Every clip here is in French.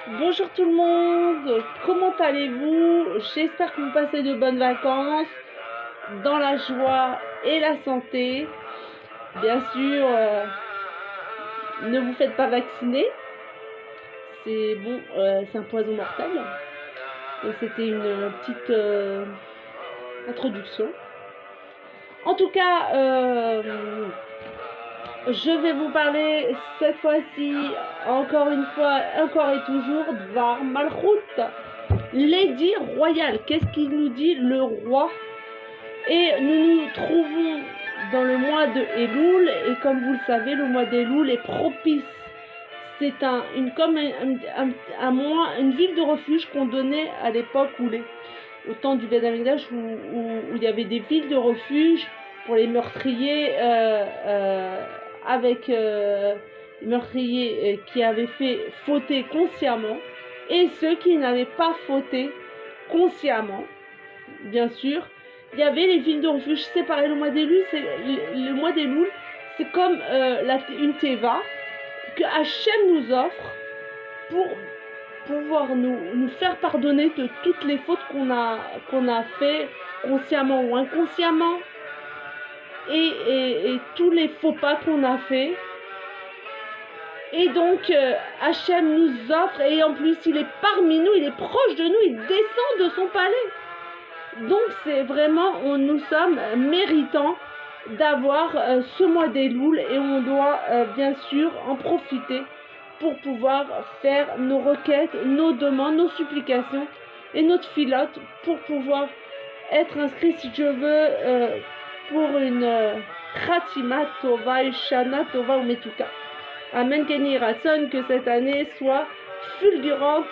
Bonjour tout le monde, comment allez-vous? J'espère que vous passez de bonnes vacances, dans la joie et la santé. Bien sûr, ne vous faites pas vacciner, c'est bon, c'est un poison mortel. Donc c'était une petite introduction. En tout cas, je vais vous parler cette fois-ci, encore une fois, encore et toujours, Dvar Malchut, Lady royale. Qu'est-ce qu'il nous dit le roi? Et nous nous trouvons dans le mois de Elul, et comme vous le savez, le mois d'Elul est propice. C'est une ville de refuge qu'on donnait à l'époque au temps du Beth Amikdash, où il y avait des villes de refuge pour les meurtriers, les meurtriers qui avaient fait fauter consciemment et ceux qui n'avaient pas fauté consciemment, bien sûr. Il y avait les villes de refuge séparées. Le mois d'Elul, c'est comme une teva que Hachem nous offre pour pouvoir nous faire pardonner de toutes les fautes qu'on a fait consciemment ou inconsciemment, et tous les faux pas qu'on a fait. Et donc Hachem nous offre, et en plus il est parmi nous, il est proche de nous, il descend de son palais. Donc c'est vraiment, nous sommes méritants d'avoir ce mois d'Elul, et on doit bien sûr en profiter pour pouvoir faire nos requêtes, nos demandes, nos supplications et notre filote pour pouvoir être inscrit, si je veux, pour une Khatima Tova et Shana Tova ou Metuka. Amen Kenny Ratson, que cette année soit fulgurante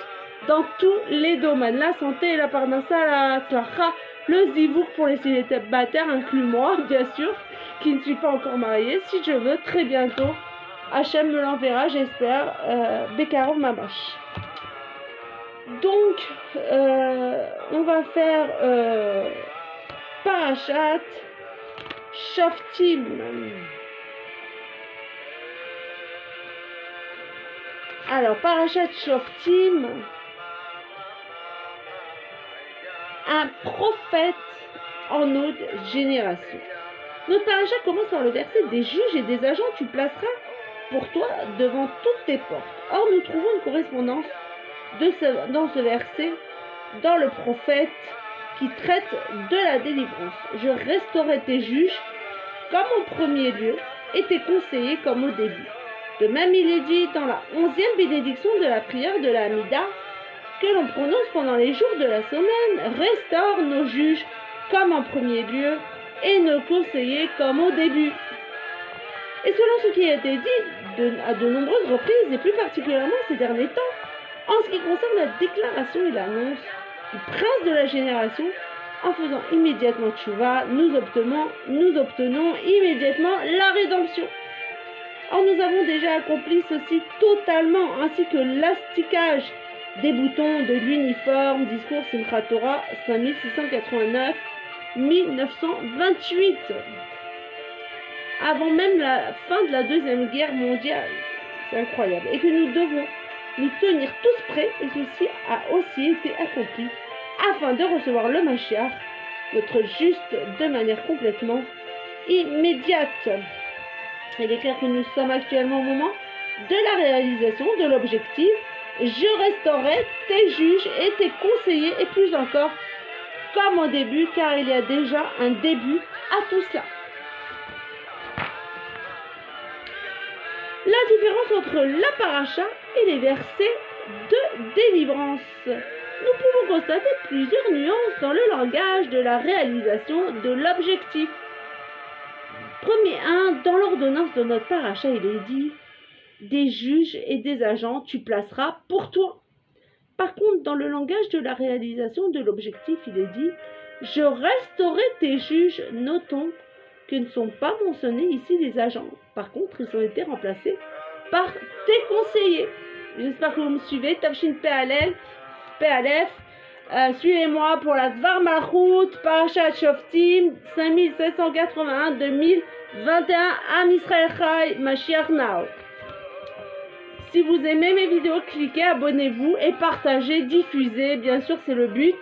dans tous les domaines, la santé, la parnassa, la tzlacha, le zivouk pour les célibataires, inclus moi, bien sûr, qui ne suis pas encore mariée. Si je veux, très bientôt, Hachem me l'enverra, j'espère, Bekarov Mamash. Donc, on va faire Parashat Shoftim. Alors, Parashat Shoftim, un prophète en autre génération. Notre parachat commence par le verset: des juges et des agents tu placeras pour toi devant toutes tes portes. Or, nous trouvons une correspondance dans ce verset dans le prophète qui traite de la délivrance. Je restaurerai tes juges comme au premier lieu et tes conseillers comme au début. De même, il est dit dans la 11e bénédiction de la prière de la Hamida que l'on prononce pendant les jours de la semaine: restaure nos juges comme en premier lieu et nos conseillers comme au début. Et selon ce qui a été dit à de nombreuses reprises, et plus particulièrement ces derniers temps, en ce qui concerne la déclaration et l'annonce du prince de la génération, en faisant immédiatement tchouva, nous obtenons immédiatement la rédemption. Or, nous avons déjà accompli ceci totalement, ainsi que l'asticage des boutons de l'uniforme, discours Simchat Torah 5689 1928, avant même la fin de la Deuxième Guerre mondiale. C'est incroyable. Et que nous devons nous tenir tous prêts, et ceci a aussi été accompli afin de recevoir le Mashiach, notre juste, de manière complètement immédiate. Il est clair que nous sommes actuellement au moment de la réalisation de l'objectif: je restaurerai tes juges et tes conseillers, et plus encore comme au début, car il y a déjà un début à tout cela. La différence entre la paracha et les versets de délivrance. Nous pouvons constater plusieurs nuances dans le langage de la réalisation de l'objectif. Premier 1, dans l'ordonnance de notre paracha, il est dit: des juges et des agents tu placeras pour toi. Par contre, dans le langage de la réalisation de l'objectif, il est dit: je restaurerai tes juges. Notons que ne sont pas mentionnés ici les agents. Par contre, ils ont été remplacés par tes conseillers. J'espère que vous me suivez. Tafshin P-Alef. Suivez-moi pour la Dvar Malchut, Parashat Shoftim, 5781-2021, Am Israël Chai, Mashiach Now. Si vous aimez mes vidéos, cliquez, abonnez-vous et partagez, diffusez. Bien sûr, c'est le but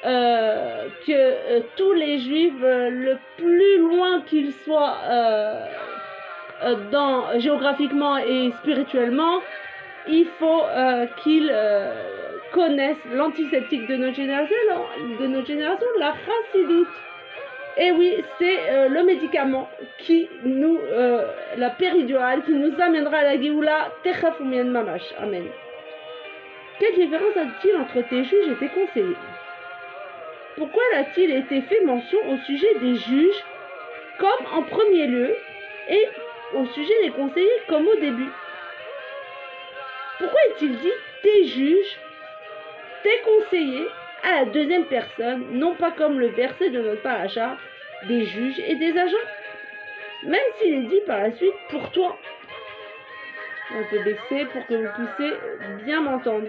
que tous les juifs, le plus loin qu'ils soient géographiquement et spirituellement, il faut qu'ils connaissent l'antiseptique de notre génération, la chassidoute. Et oui, c'est le médicament qui nous, la péridurale, qui nous amènera à la Géoula, Techaf Umien Mamash. Amen. Quelle différence a-t-il entre tes juges et tes conseillers? Pourquoi a-t-il été fait mention au sujet des juges comme en premier lieu et au sujet des conseillers comme au début? Pourquoi est-il dit tes juges, tes conseillers à la deuxième personne, non pas comme le verset de notre paracha, des juges et des agents? Même s'il est dit par la suite pour toi. On peut baisser pour que vous puissiez bien m'entendre.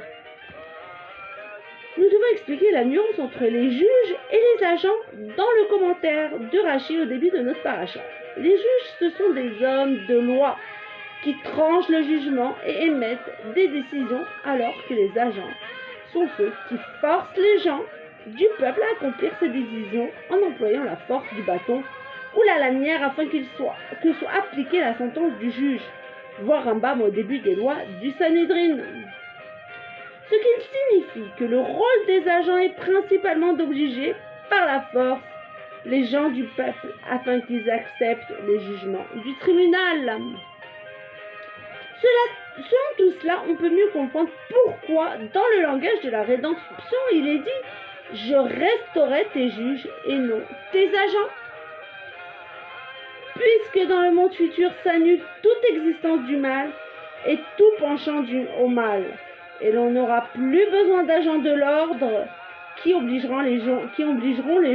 Nous devons expliquer la nuance entre les juges et les agents dans le commentaire de Rachi au début de notre paracha. Les juges, ce sont des hommes de loi qui tranchent le jugement et émettent des décisions, alors que les agents sont ceux qui forcent les gens du peuple à accomplir ces décisions en employant la force du bâton ou la lanière afin que soit appliquée la sentence du juge, voir Rambam au début des lois du Sanhédrin. Ce qui signifie que le rôle des agents est principalement d'obliger par la force les gens du peuple afin qu'ils acceptent le jugement du tribunal. Selon tout cela, on peut mieux comprendre pourquoi, dans le langage de la rédemption, il est dit « Je restaurerai tes juges et non tes agents ». Puisque dans le monde futur s'annule toute existence du mal et tout penchant au mal, et l'on n'aura plus besoin d'agents de l'ordre qui obligeront les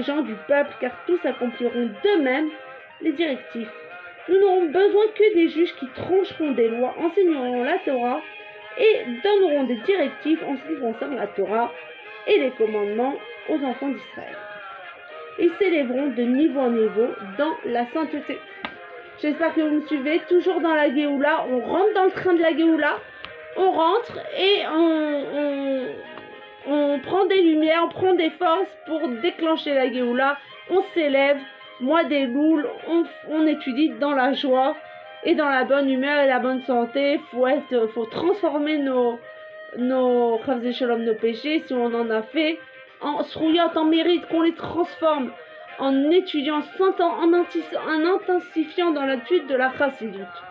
gens du peuple, car tous accompliront d'eux-mêmes les directives. Nous n'aurons besoin que des juges qui trancheront des lois, enseigneront la Torah et donneront des directives en ce qui concerne la Torah et les commandements aux enfants d'Israël. Ils s'élèveront de niveau en niveau dans la sainteté. J'espère que vous me suivez. Toujours dans la Géoula, on rentre dans le train de la Géoula, on rentre et on prend des lumières, on prend des forces pour déclencher la Géoula, on s'élève. Mois des louls, on étudie dans la joie et dans la bonne humeur et la bonne santé. Faut transformer nos péchés, si on en a fait, en srouillotte, en mérite, qu'on les transforme, en étudiant, en intensifiant dans l'étude de la chassidoute.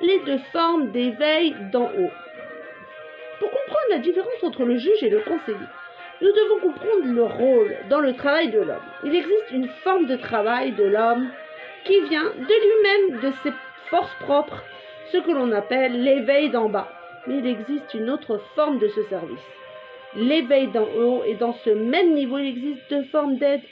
Les deux formes d'éveil d'en haut. Pour comprendre la différence entre le juge et le conseiller, nous devons comprendre le rôle dans le travail de l'homme. Il existe une forme de travail de l'homme qui vient de lui-même, de ses forces propres, ce que l'on appelle l'éveil d'en bas. Mais il existe une autre forme de ce service, l'éveil d'en haut, et dans ce même niveau, il existe deux formes d'aide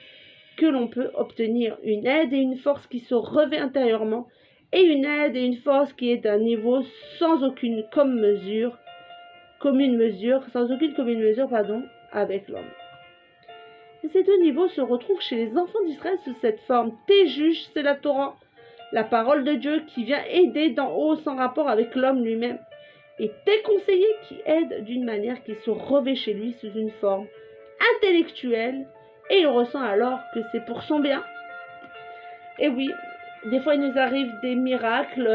que l'on peut obtenir, une aide et une force qui se revêt intérieurement, et une aide et une force qui est d'un niveau sans aucune commune mesure, avec l'homme. Et ces deux niveaux se retrouvent chez les enfants d'Israël sous cette forme. Tes juges, c'est la Torah, la parole de Dieu qui vient aider d'en haut sans rapport avec l'homme lui-même. Et tes conseillers qui aident d'une manière qui se revêt chez lui sous une forme intellectuelle et il ressent alors que c'est pour son bien. Et oui, des fois il nous arrive des miracles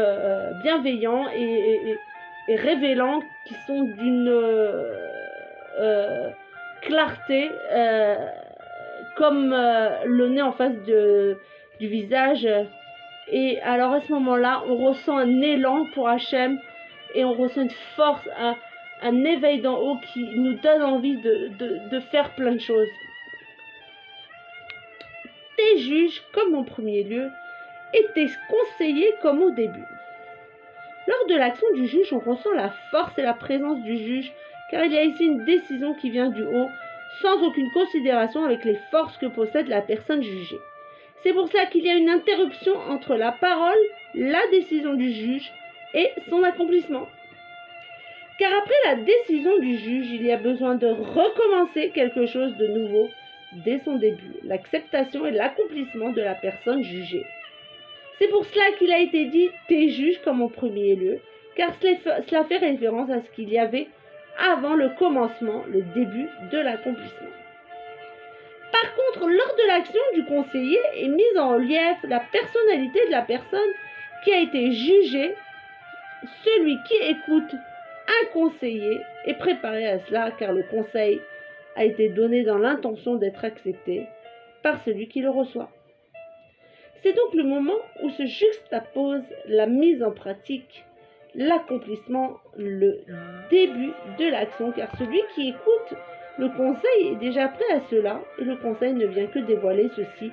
bienveillants et révélants qui sont d'une clarté comme le nez en face du visage. Et alors à ce moment-là, on ressent un élan pour Hachem et on ressent une force, un éveil d'en haut qui nous donne envie de faire plein de choses. Tes juges comme en premier lieu et tes conseillers comme au début. Lors de l'action du juge, on ressent la force et la présence du juge, car il y a ici une décision qui vient du haut, sans aucune considération avec les forces que possède la personne jugée. C'est pour cela qu'il y a une interruption entre la parole, la décision du juge et son accomplissement. Car après la décision du juge, il y a besoin de recommencer quelque chose de nouveau dès son début, l'acceptation et l'accomplissement de la personne jugée. C'est pour cela qu'il a été dit « tes juges » comme en premier lieu, car cela fait référence à ce qu'il y avait avant le commencement, le début de l'accomplissement. Par contre, lors de l'action du conseiller est mise en relief la personnalité de la personne qui a été jugée. Celui qui écoute un conseiller est préparé à cela, car le conseil a été donné dans l'intention d'être accepté par celui qui le reçoit. C'est donc le moment où se juxtapose la mise en pratique, l'accomplissement, le début de l'action, car celui qui écoute le conseil est déjà prêt à cela, et le conseil ne vient que dévoiler ceci.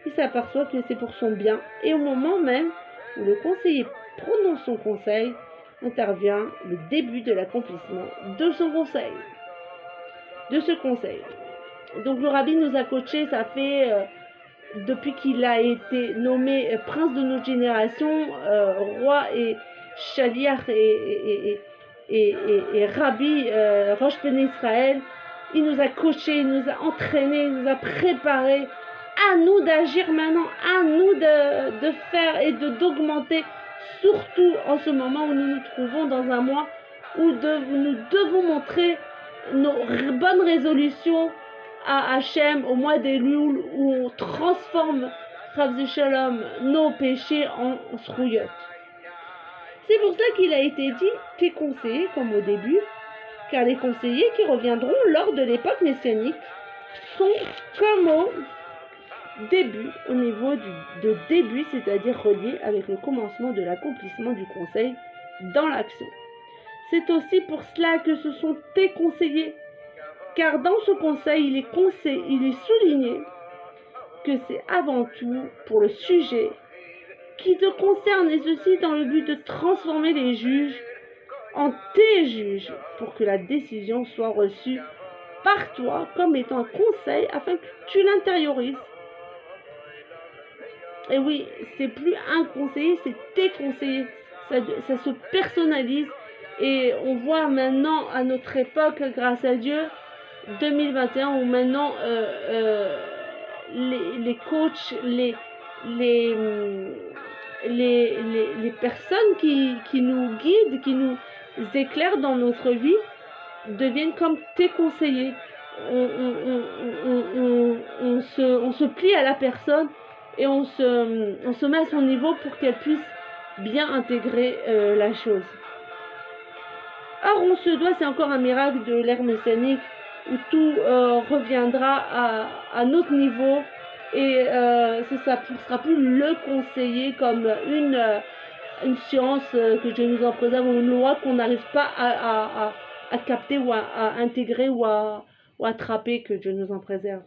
Il s'aperçoit que c'est pour son bien, et au moment même où le conseiller prononce son conseil, intervient le début de l'accomplissement de son conseil, de ce conseil. Donc le rabbi nous a coachés, ça fait depuis qu'il a été nommé prince de notre génération, roi et chaliach et rabbi Rosh Ben Israël. Il nous a coachés, il nous a entraînés, il nous a préparés. À nous d'agir maintenant, à nous de faire et d'augmenter, surtout en ce moment où nous nous trouvons dans un mois où nous devons montrer nos bonnes résolutions à Hachem au mois d'Elul, où on transforme Chavzi Shalom, nos péchés en srouillottes. C'est pour ça qu'il a été dit tes conseillers comme au début, car les conseillers qui reviendront lors de l'époque messianique sont comme au début, au niveau de début, c'est-à-dire relié avec le commencement de l'accomplissement du conseil dans l'action. C'est aussi pour cela que ce sont tes conseillers, car dans ce conseil, il est souligné que c'est avant tout pour le sujet qui te concerne, et ceci dans le but de transformer les juges en tes juges, pour que la décision soit reçue par toi comme étant un conseil afin que tu l'intériorises. Et oui, c'est plus un conseiller, c'est tes conseillers. Ça se personnalise. Et on voit maintenant à notre époque, grâce à Dieu, 2021, où maintenant les coachs, les personnes qui nous guident, qui nous éclairent dans notre vie, deviennent comme tes conseillers. On se plie à la personne et on se met à son niveau pour qu'elle puisse bien intégrer la chose. Or, on se doit, c'est encore un miracle de l'ère messianique où tout reviendra à notre niveau, et ça ne sera plus le conseiller comme une science que Dieu nous en préserve, ou une loi qu'on n'arrive pas à capter ou à intégrer ou à attraper, que Dieu nous en préserve.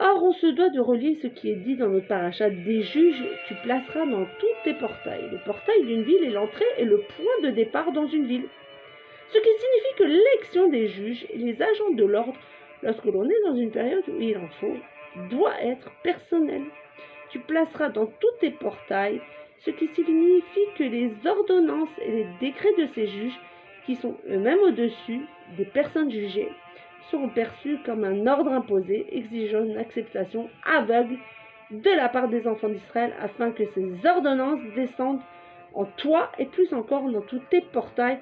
Or, on se doit de relier ce qui est dit dans notre paracha. Des juges, tu placeras dans tous tes portails. Le portail d'une ville est l'entrée et le point de départ dans une ville. Ce qui signifie que l'élection des juges et les agents de l'ordre, lorsque l'on est dans une période où il en faut, doit être personnelle. Tu placeras dans tous tes portails, ce qui signifie que les ordonnances et les décrets de ces juges, qui sont eux-mêmes au-dessus des personnes jugées, seront perçus comme un ordre imposé, exigeant une acceptation aveugle de la part des enfants d'Israël, afin que ces ordonnances descendent en toi et plus encore dans tous tes portails,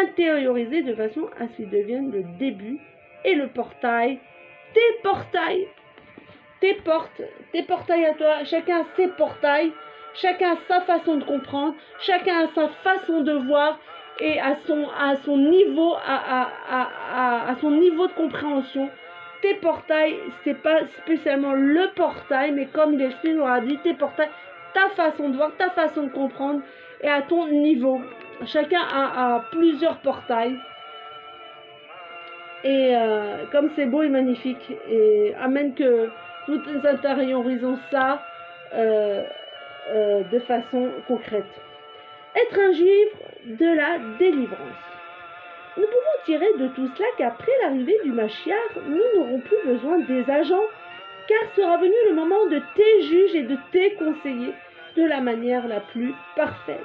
intériorisés de façon à ce qu'ils deviennent le début et le portail, tes portails, tes portes, tes portails à toi. Chacun a ses portails, chacun a sa façon de comprendre, chacun a sa façon de voir, et à son niveau, à son niveau de compréhension. Tes portails, c'est pas spécialement le portail, mais comme l'Esprit nous a dit, tes portails, ta façon de voir, ta façon de comprendre, et à ton niveau. Chacun a plusieurs portails. Et comme c'est beau et magnifique, et amen que nous intériorisons ça de façon concrète. Être un juif de la délivrance. Nous pouvons tirer de tout cela qu'après l'arrivée du Mashiach, nous n'aurons plus besoin des agents, car sera venu le moment de tes juges et de tes conseillers de la manière la plus parfaite.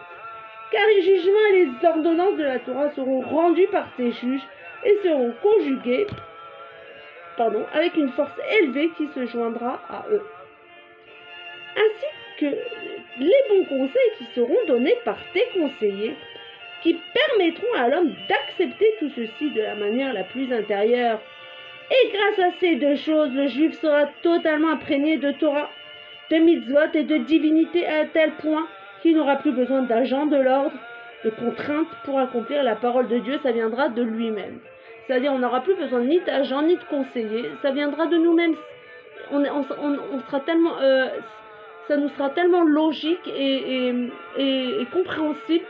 Car les jugements et les ordonnances de la Torah seront rendus par tes juges et seront conjugués avec une force élevée qui se joindra à eux. Ainsi que les bons conseils qui seront donnés par tes conseillers, qui permettront à l'homme d'accepter tout ceci de la manière la plus intérieure. Et grâce à ces deux choses, le juif sera totalement imprégné de Torah, de mitzvot et de divinité à un tel point qu'il n'aura plus besoin d'agents de l'ordre, de contraintes pour accomplir la parole de Dieu, ça viendra de lui-même. C'est-à-dire on n'aura plus besoin ni d'agents ni de conseillers, ça viendra de nous-mêmes. On sera tellement, ça nous sera tellement logique et compréhensible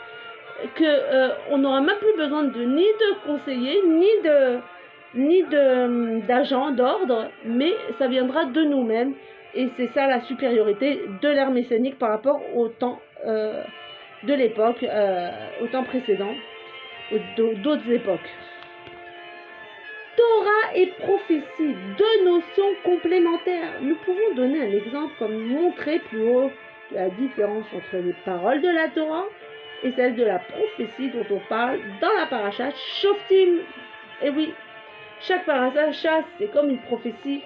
qu'on n'aura même plus besoin ni de conseillers, ni d'agents d'ordre, mais ça viendra de nous-mêmes. Et c'est ça la supériorité de l'ère messianique par rapport au temps de l'époque, au temps précédent, d'autres époques. Torah et prophétie, deux notions complémentaires. Nous pouvons donner un exemple comme montrer plus haut la différence entre les paroles de la Torah et celles de la prophétie dont on parle dans la paracha Shoftim. Et oui, chaque paracha, c'est comme une prophétie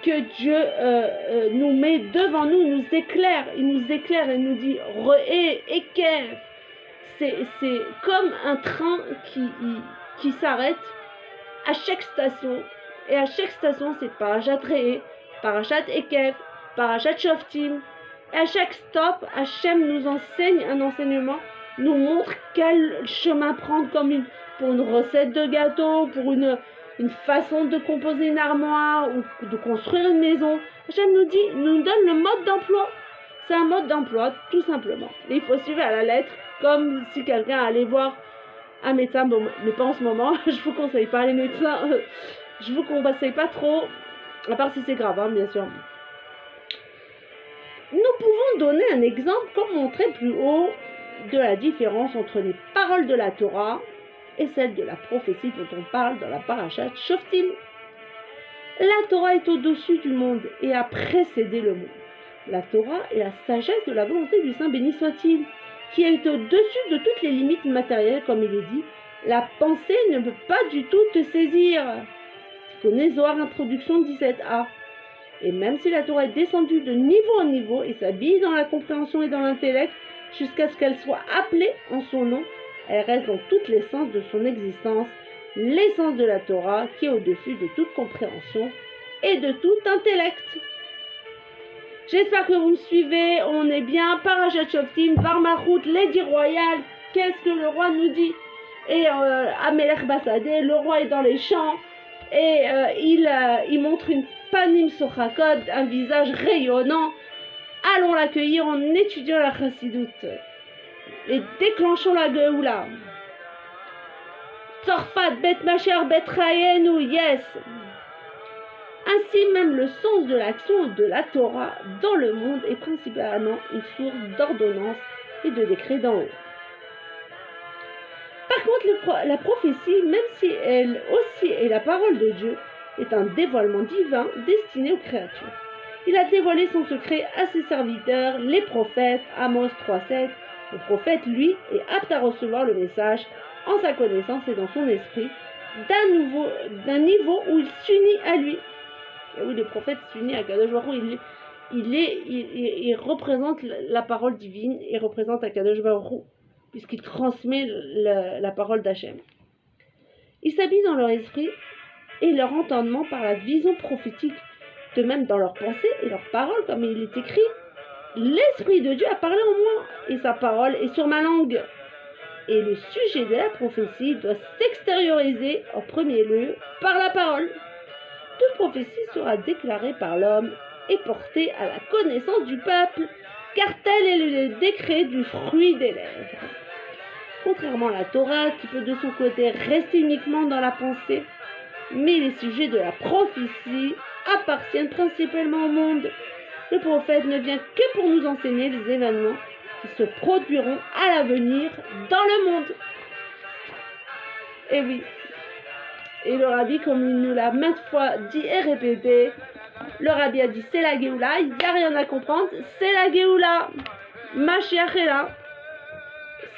que Dieu nous met devant nous, il nous éclaire et nous dit Re'e Ekev. C'est comme un train qui s'arrête à chaque station, et à chaque station c'est Parashat Re'e, Parashat Ekev, Parashat Shoftim, et à chaque stop, Hachem nous enseigne un enseignement, nous montre quel chemin prendre comme pour une recette de gâteau, pour une façon de composer une armoire ou de construire une maison. Hachem nous donne le mode d'emploi. C'est un mode d'emploi, tout simplement. Et il faut suivre à la lettre, comme si quelqu'un allait voir un médecin, bon, mais pas en ce moment, je vous conseille pas les médecins, je vous conseille pas trop, à part si c'est grave, hein, bien sûr. Nous pouvons donner un exemple, comme montré plus haut, de la différence entre les paroles de la Torah et celles de la prophétie dont on parle dans la parashat Shoftim. La Torah est au-dessus du monde et a précédé le monde. La Torah est la sagesse de la volonté du Saint béni soit-il, qui est au-dessus de toutes les limites matérielles, comme il est dit. La pensée ne peut pas du tout te saisir. Tu connais Zohar Introduction 17a. Et même si la Torah est descendue de niveau en niveau et s'habille dans la compréhension et dans l'intellect, jusqu'à ce qu'elle soit appelée en son nom, elle reste dans toute l'essence de son existence, l'essence de la Torah qui est au-dessus de toute compréhension et de tout intellect. J'espère que vous me suivez, on est bien. Parashat Shoftim, Varmachout, Lady Royale, qu'est-ce que le roi nous dit? Et Amelech Basadeh, le roi est dans les champs et il montre une panim sochakod, un visage rayonnant. Allons l'accueillir en étudiant la chassidoute et déclenchons la Geoula. Tzorfat, Bet Macher, Bet Rayenu, yes. Ainsi même le sens de l'action de la Torah dans le monde est principalement une source d'ordonnance et de décret d'en haut. Par contre, la prophétie, même si elle aussi est la parole de Dieu, est un dévoilement divin destiné aux créatures. Il a dévoilé son secret à ses serviteurs, les prophètes, Amos 3,7. Le prophète, lui, est apte à recevoir le message en sa connaissance et dans son esprit, d'un niveau où il s'unit à lui. Et oui, le prophète s'unit à Kadosh Baruch Hu, il représente la parole divine, il représente Akadosh Baruch Hu, puisqu'il transmet la parole d'Hachem. Il s'habille dans leur esprit et leur entendement par la vision prophétique, de même dans leurs pensées et leurs paroles, comme il est écrit. L'Esprit de Dieu a parlé en moi, et sa parole est sur ma langue. Et le sujet de la prophétie doit s'extérioriser en premier lieu par la parole. Toute prophétie sera déclarée par l'homme et portée à la connaissance du peuple, car tel est le décret du fruit des lèvres. Contrairement à la Torah, qui peut de son côté rester uniquement dans la pensée, mais les sujets de la prophétie appartiennent principalement au monde. Le prophète ne vient que pour nous enseigner les événements qui se produiront à l'avenir dans le monde. Et oui. Et le rabbi, comme il nous l'a maintes fois dit et répété, le rabbi a dit c'est la Géoula, il n'y a rien à comprendre, c'est la Géoula. Mashiach est là.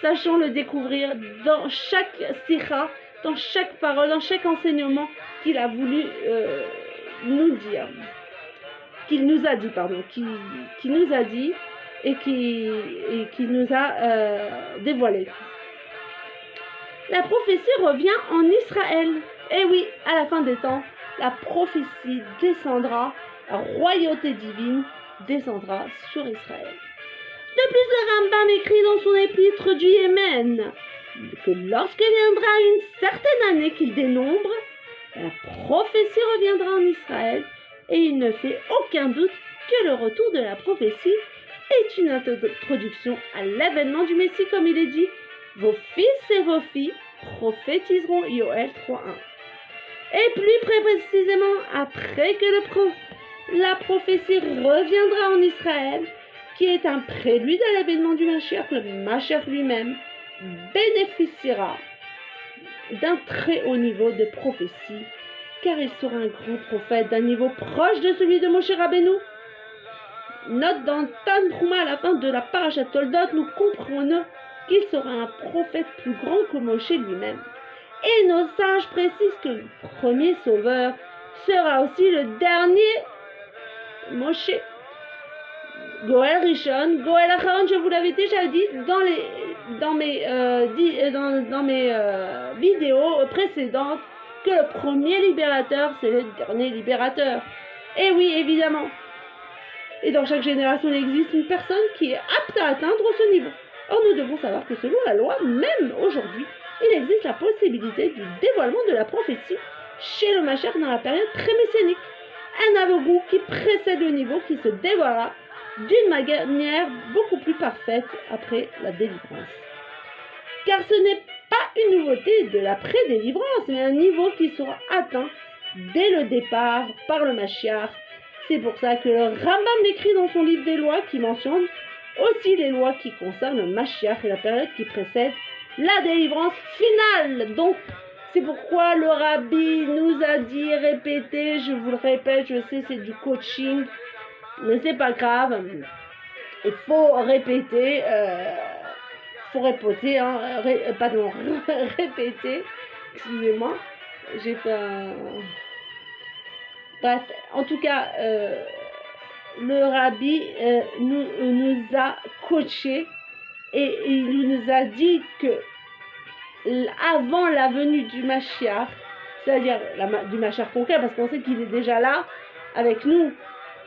Sachons le découvrir dans chaque sikha, dans chaque parole, dans chaque enseignement qu'il a voulu nous dire. Qu'il nous a dit, et qui nous a dévoilé. La prophétie revient en Israël. Et oui, à la fin des temps, la prophétie descendra, la royauté divine descendra sur Israël. De plus, le Rambam écrit dans son épître du Yémen que lorsque viendra une certaine année qu'il dénombre, la prophétie reviendra en Israël et il ne fait aucun doute que le retour de la prophétie est une introduction à l'avènement du Messie, comme il est dit. Vos fils et vos filles prophétiseront, Yoël 3.1. Et plus précisément, après que la prophétie reviendra en Israël, qui est un prélude à l'avènement du Mashiach, le Mashiach lui-même bénéficiera d'un très haut niveau de prophétie, car il sera un grand prophète d'un niveau proche de celui de Moshe Rabbeinu. Note dans Tanhuma à la fin de la Parashat Toldot, nous comprenons qu'il sera un prophète plus grand que Moshe lui-même. Et nos sages précisent que le premier sauveur sera aussi le dernier Moshe. Goël Rishon, Goël Acharon, je vous l'avais déjà dit dans mes vidéos précédentes, que le premier libérateur, c'est le dernier libérateur. Et oui, évidemment. Et dans chaque génération, il existe une personne qui est apte à atteindre ce niveau. Or, nous devons savoir que selon la loi, même aujourd'hui, il existe la possibilité du dévoilement de la prophétie chez le Mashiach dans la période pré-messianique. Un avant-goût qui précède le niveau qui se dévoilera d'une manière beaucoup plus parfaite après la délivrance. Car ce n'est pas une nouveauté de la pré-délivrance, mais un niveau qui sera atteint dès le départ par le Mashiach. C'est pour ça que le Rambam l'écrit dans son livre des lois qui mentionne aussi les lois qui concernent le Mashiach et la période qui précède la délivrance finale. Donc, c'est pourquoi le Rabbi nous a dit, répétez, je vous le répète, je sais c'est du coaching, mais c'est pas grave, il faut répéter, répéter, excusez-moi, j'ai fait un... Bref, en tout cas, le Rabbi nous a coaché et il nous a dit que avant la venue du Mashiach, c'est-à-dire du Mashiach concret, parce qu'on sait qu'il est déjà là avec nous,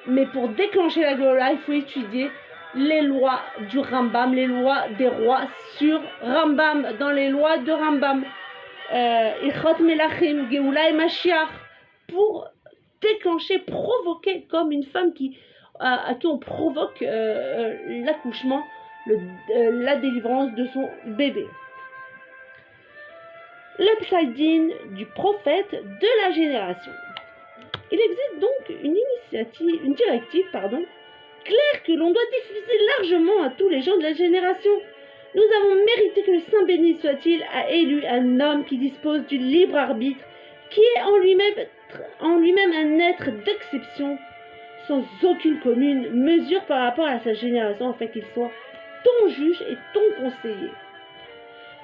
mais pour déclencher la Géoula, il faut étudier les lois du Rambam, les lois des rois sur Rambam, dans les lois de Rambam, Ilchot Melachim, Géoula et Mashiach, pour déclencher, provoquer, comme une femme à qui on provoque l'accouchement, la délivrance de son bébé. Le Psaïdin du prophète de la génération. Il existe donc une directive claire que l'on doit diffuser largement à tous les gens de la génération. Nous avons mérité que le Saint béni soit-il a élu un homme qui dispose du libre arbitre, qui est en lui-même un être d'exception, sans aucune commune mesure par rapport à sa génération, afin qu'il soit ton juge et ton conseiller.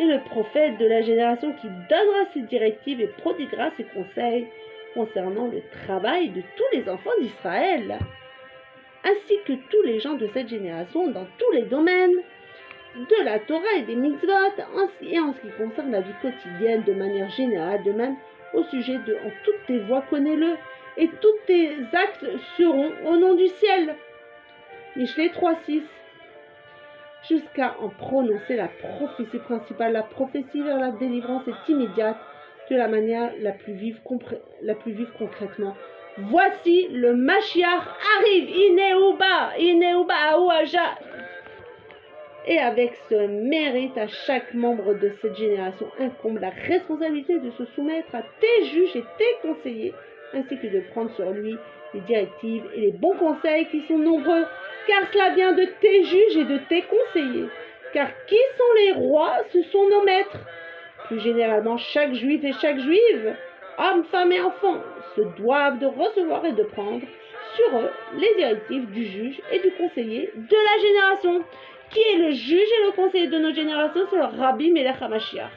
Et le prophète de la génération qui donnera ses directives et prodiguera ses conseils concernant le travail de tous les enfants d'Israël, ainsi que tous les gens de cette génération dans tous les domaines de la Torah et des mitzvot, et en ce qui concerne la vie quotidienne de manière générale, de même au sujet de « en toutes tes voies connais-le, et tous tes actes seront au nom du ciel ». Michelet 3.6. Jusqu'à en prononcer la prophétie principale. La prophétie vers la délivrance est immédiate de la manière la plus vive concrètement. Voici le Mashiach arrive, Ineuba Aouaja. Et avec ce mérite, à chaque membre de cette génération incombe la responsabilité de se soumettre à tes juges et tes conseillers, ainsi que de prendre sur lui les directives et les bons conseils qui sont nombreux, car cela vient de tes juges et de tes conseillers. Car qui sont les rois? Ce sont nos maîtres. Plus généralement, chaque juif et chaque juive, hommes, femmes et enfants, se doivent de recevoir et de prendre sur eux les directives du juge et du conseiller de la génération. Qui est le juge et le conseiller de nos générations? C'est le Rabbi Melech HaMashiach.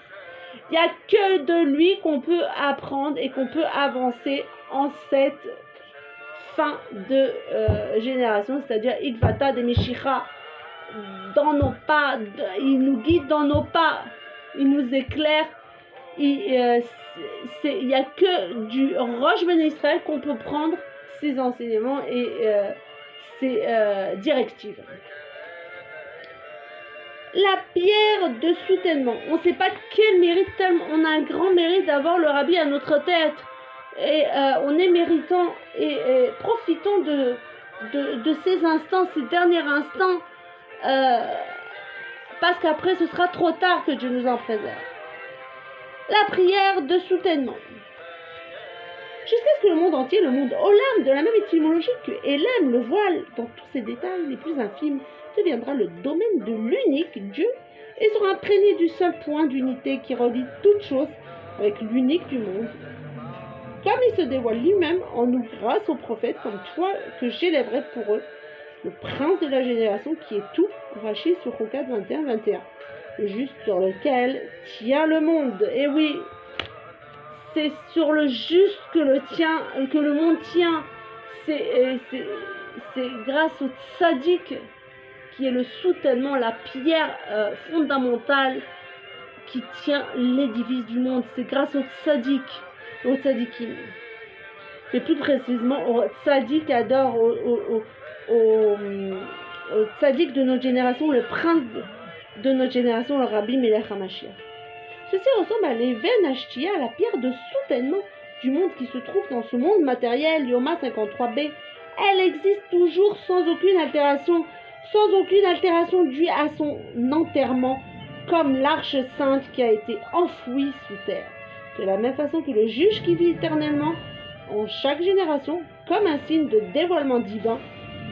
Il n'y a que de lui qu'on peut apprendre et qu'on peut avancer en cette fin de génération, c'est-à-dire Ikvata de Meshicha. dans nos pas, il nous guide dans nos pas, il nous éclaire. Il n'y a que du Rosh Ben Israël qu'on peut prendre ses enseignements et ses directives. La pierre de soutènement. On ne sait pas quel mérite, tellement on a un grand mérite d'avoir le rabbi à notre tête. Et on est méritant et profitons de ces instants, ces derniers instants, parce qu'après ce sera trop tard que Dieu nous en préserve. La prière de soutènement. Jusqu'à ce que le monde entier, le monde Olam, de la même étymologie que Elem, le voile, dans tous ses détails les plus infimes, deviendra le domaine de l'unique Dieu et sera imprégné du seul point d'unité qui relie toutes choses avec l'unique du monde. Comme il se dévoile lui-même en nous grâce aux prophètes comme toi que j'élèverai pour eux, le prince de la génération qui est tout, Rachid sur Rokat 21-21, le juste sur lequel tient le monde. Et oui, c'est sur le juste que le monde tient. C'est grâce au tzaddik qui est le soutènement, la pierre fondamentale qui tient l'édifice du monde. C'est grâce au tzaddik, au tzaddikim. Mais plus précisément au tzaddik adore, au tzaddik de notre génération, le prince de notre génération, le Rabbi Melech HaMashiach. Ceci ressemble à l'Even Ashtia, la pierre de soutènement du monde qui se trouve dans ce monde matériel, Yoma 53b. Elle existe toujours sans aucune altération due à son enterrement, comme l'arche sainte qui a été enfouie sous terre. De la même façon que le juge qui vit éternellement en chaque génération, comme un signe de dévoilement divin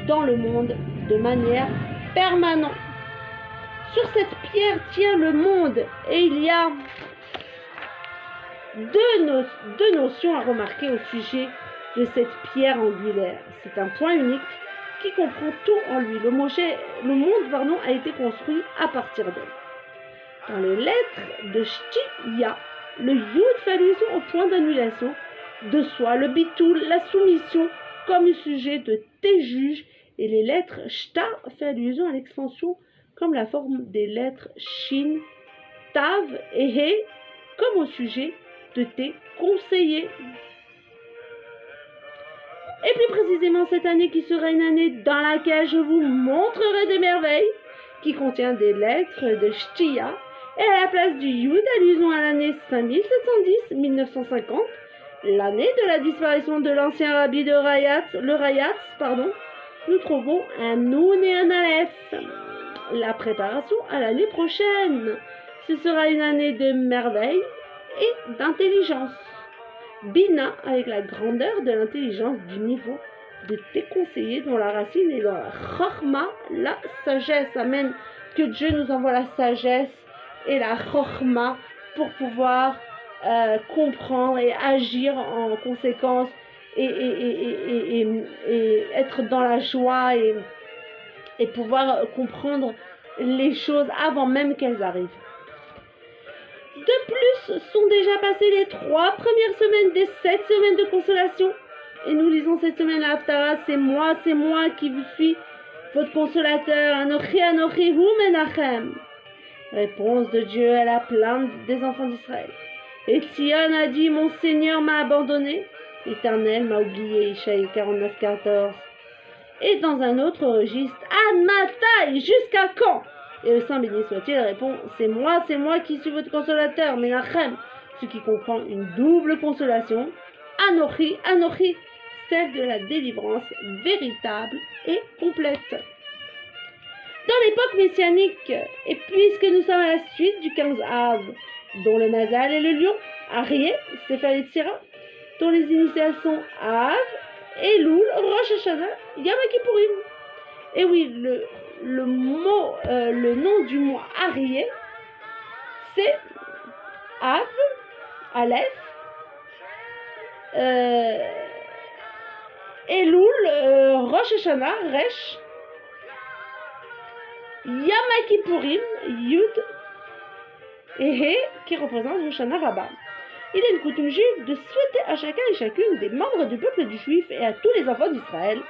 dans le monde de manière permanente. Sur cette pierre tient le monde et il y a deux notions à remarquer au sujet de cette pierre angulaire. C'est un point unique qui comprend tout en lui. Le monde a été construit à partir d'elle. Dans les lettres de Shtiya, le Yud fait allusion au point d'annulation de soi, le Bitoul, la soumission comme sujet de tes juges, et les lettres Shta fait allusion à l'expansion comme la forme des lettres Shin, Tav et He, comme au sujet de tes conseillers. Et plus précisément cette année qui sera une année dans laquelle je vous montrerai des merveilles, qui contient des lettres de Shtiya, et à la place du Yud, allusion à l'année 5710-1950, l'année de la disparition de l'ancien rabbi de Rayatz, nous trouvons un Nun et un Aleph. La préparation à l'année prochaine. Ce sera une année de merveille et d'intelligence. Bina, avec la grandeur de l'intelligence du niveau de tes conseillers, dont la racine est dans la Chorma, la sagesse. Amen. Que Dieu nous envoie la sagesse et la Chorma pour pouvoir comprendre et agir en conséquence et être dans la joie et pouvoir comprendre les choses avant même qu'elles arrivent. De plus, sont déjà passées les 3 premières semaines des 7 semaines de consolation. Et nous lisons cette semaine la Haftara, c'est moi qui vous suis, votre consolateur, Anochi Anochi Hu Menachem. Réponse de Dieu à la plainte des enfants d'Israël. Et Tzion a dit, mon Seigneur m'a abandonné, l'Éternel m'a oublié, Ishaï 49-14. Et dans un autre registre, Ad Matai, jusqu'à quand? Et le Saint béni soit-il répond, c'est moi qui suis votre consolateur, Menachem, ce qui comprend une double consolation, Anochi, celle de la délivrance véritable et complète. Dans l'époque messianique, et puisque nous sommes à la suite du 15 Av, dont le Mazal est le lion, Arié, Sefer Yetzira, dont les initiales sont Av, Elul, Rosh Hashanah, Yom Kippourim. Et oui, le nom du mois Arié, c'est Av, Aleph, Elul, Rosh Hashanah, Resh, Yom Kippourim, Yud, et He, qui représente Hoshana Rabbah. Il est une coutume juive de souhaiter à chacun et chacune des membres du peuple du juif et à tous les enfants d'Israël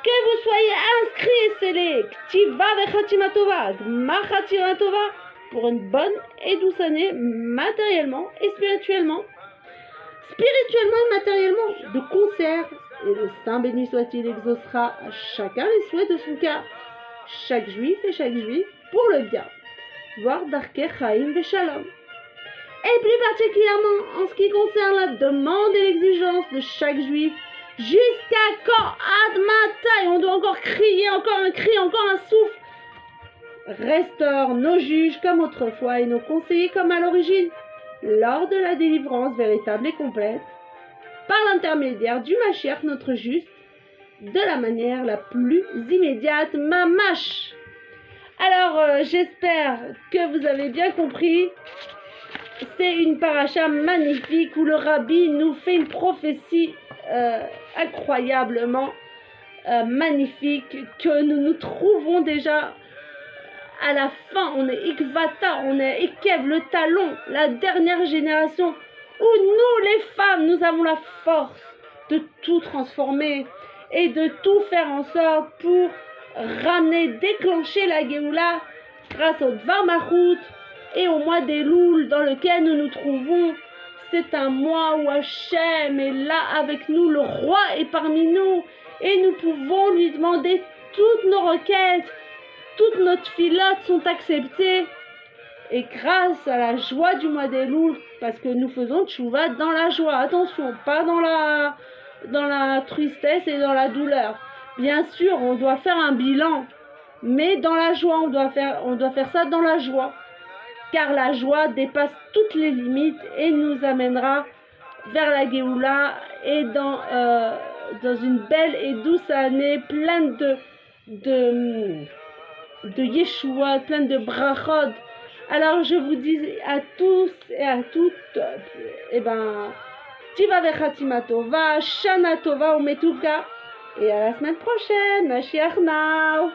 que vous soyez inscrits et scellés, Ktiva Vechatima Tova, Gmar Chatima Tova, pour une bonne et douce année, matériellement et spirituellement. Spirituellement et matériellement, de concert, et le Saint béni soit-il exaucera à chacun les souhaits de son cœur, chaque juif et chaque juif, pour le bien, voir Darkei Chaim Veshalom. Et plus particulièrement en ce qui concerne la demande et l'exigence de chaque juif, jusqu'à quand Admatai, on doit encore crier, encore un cri, encore un souffle. Restaure nos juges comme autrefois et nos conseillers comme à l'origine, lors de la délivrance véritable et complète, par l'intermédiaire du Mashiach notre juste, de la manière la plus immédiate, mamash. Alors, j'espère que vous avez bien compris. C'est une paracha magnifique où le rabbi nous fait une prophétie incroyablement magnifique, que nous nous trouvons déjà à la fin. On est Ikvata, on est Ekev, le talon, la dernière génération, où nous les femmes, nous avons la force de tout transformer et de tout faire en sorte pour ramener, déclencher la Géoula grâce au Dvar Malchut et au mois d'Elul dans lequel nous nous trouvons. C'est un mois où Hachem est là avec nous, le roi est parmi nous et nous pouvons lui demander toutes nos requêtes, toutes nos tfilotes sont acceptées et grâce à la joie du mois d'Elul, parce que nous faisons tchouva dans la joie, attention, pas dans la tristesse et dans la douleur. Bien sûr, on doit faire un bilan, mais dans la joie, on doit faire ça dans la joie. Car la joie dépasse toutes les limites et nous amènera vers la Géoula et dans une belle et douce année pleine de Yeshua, pleine de brachot. Alors je vous dis à tous et à toutes, Tiva Vechatima Tova, Shana Tova ou Metuka, et à la semaine prochaine, Mashiach Now.